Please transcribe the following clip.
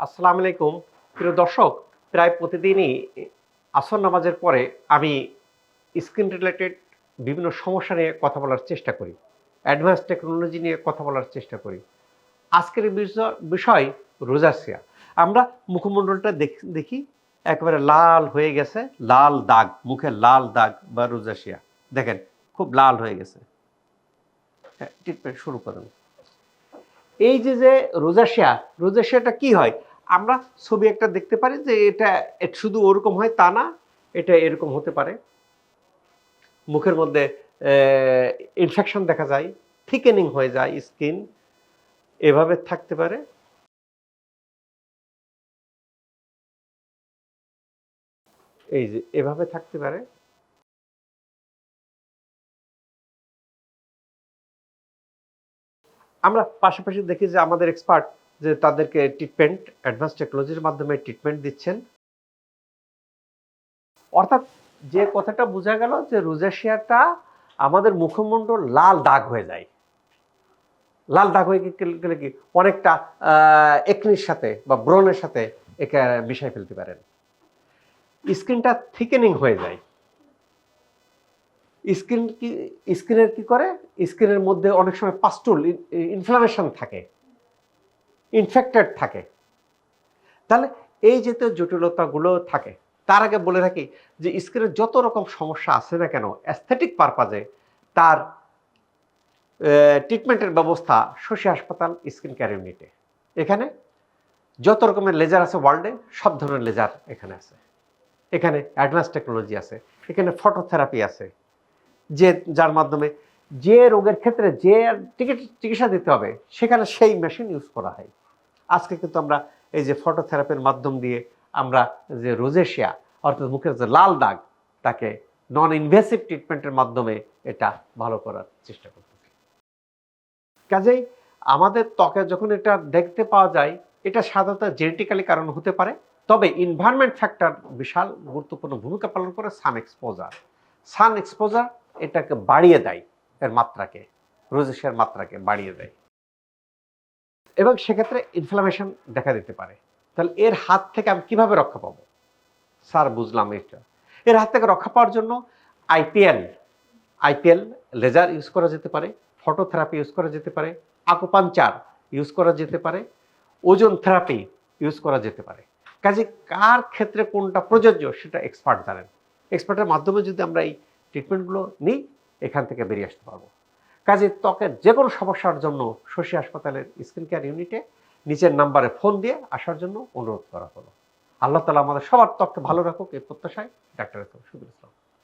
আসসালামু আলাইকুম প্রিয় দর্শক। প্রায় প্রতিদিনই আসর নামাজের পরে আমি স্কিন রিলেটেড বিভিন্ন সমস্যা নিয়ে কথা বলার চেষ্টা করি। অ্যাডভান্স টেকনোলজি নিয়ে কথা বলার চেষ্টা করি। আজকের বিষয় রোজাসিয়া। আমরা মুখমণ্ডলটা দেখি একেবারে লাল হয়ে গেছে, লাল দাগ, মুখে লাল দাগ বা রোজাসিয়া। দেখেন খুব লাল হয়ে গেছে। হ্যাঁ, ট্রিটমেন্ট শুরু করুন। এই যে রোজাসিয়াটা কি হয়? আমরা ছবি একটা দেখতে পারি যে এটা শুধু ওরকম হয় তা না, এটা এরকম হতে পারে। মুখের মধ্যে ইনফেকশন দেখা যায়, থিকেনিং হয়ে যায় স্কিন, এভাবে থাকতে পারে। এই যে এভাবে থাকতে পারে। আমরা পাশাপাশি দেখি যে আমাদের এক্সপার্ট যে তাদেরকে ট্রিটমেন্ট অ্যাডভান্স টেকনোলজির মাধ্যমে ট্রিটমেন্ট দিচ্ছেন। অর্থাৎ যে কথাটা বোঝা গেল যে রোজাসিয়াটা আমাদের মুখমণ্ডল লাল দাগ হয়ে যায়। লাল দাগ হয়ে গেলে কি অনেকটা একনির সাথে বা ব্রণের সাথে একে মিশাই ফেলতে পারেন। স্কিনটা থিকেনিং হয়ে যায়। স্কিনের কি করে, স্কিনের মধ্যে অনেক সময় পাস্টুল ইনফ্লামেশন থাকে, ইনফেক্টেড থাকে। তাহলে এই যে জটিলতাগুলো থাকে, তার আগে বলে রাখি যে স্কিনের যত রকম সমস্যা আছে না কেন অ্যাস্থেটিক পারপাজে তার ট্রিটমেন্টের ব্যবস্থা শশী হাসপাতাল স্কিন কেয়ার ইউনিটে। এখানে যত রকমের লেজার আছে ওয়ার্ল্ডে, সব ধরনের লেজার এখানে আছে। এখানে অ্যাডভান্স টেকনোলজি আছে, এখানে ফটোথেরাপি আছে, যার মাধ্যমে যে রোগের ক্ষেত্রে যে চিকিৎসা দিতে হবে সেখানে সেই মেশিন ইউজ করা হয়। আজকে কিন্তু আমরা এই যে ফটোথেরাপির মাধ্যম দিয়ে আমরা যে রোজেশিয়া অর্থাৎ মুখের যে লাল দাগ তাকে নন ইনভেসিভ ট্রিটমেন্টের মাধ্যমে এটা ভালো করার চেষ্টা করতেছি। কাজেই আমাদের ত্বকে যখন এটা দেখতে পাওয়া যায়, এটা সাধারণত জেনেটিক্যালি কারণ হতে পারে। তবে এনভায়রনমেন্ট ফ্যাক্টর বিশাল গুরুত্বপূর্ণ ভূমিকা পালন করে। সান এক্সপোজার এটাকে বাড়িয়ে দেয়, এর মাত্রাকে, রোজেশিয়ার মাত্রাকে বাড়িয়ে দেয় এবং সেক্ষেত্রে ইনফ্লামেশন দেখা দিতে পারে। তাহলে এর হাত থেকে আমি কিভাবে রক্ষা পাবো? স্যার বুঝলাম এটা। এর হাত থেকে রক্ষা পাওয়ার জন্য আইপিএল আইপিএল লেজার ইউজ করা যেতে পারে, ফটোথেরাপি ইউজ করা যেতে পারে, আকুপাঞ্চার ইউজ করা যেতে পারে, ওজন থেরাপি ইউজ করা যেতে পারে। কাজে কার ক্ষেত্রে কোনটা প্রযোজ্য সেটা এক্সপার্ট জানেন। এক্সপার্টের মাধ্যমে যদি আমরা এই ট্রিটমেন্টগুলো নিই, এখান থেকে বেরিয়ে আসতে পারবো। কাজে ত্বকের যে কোনো সমস্যার জন্য শশী হাসপাতালের স্কিন কেয়ার ইউনিটে নিচের নাম্বারে ফোন দিয়ে আসার জন্য অনুরোধ করা হলো। আল্লাহ তাআলা আমাদের সবার ত্বককে ভালো রাখুক এই প্রত্যাশায়। ডাক্তার সুবীর ইসলাম।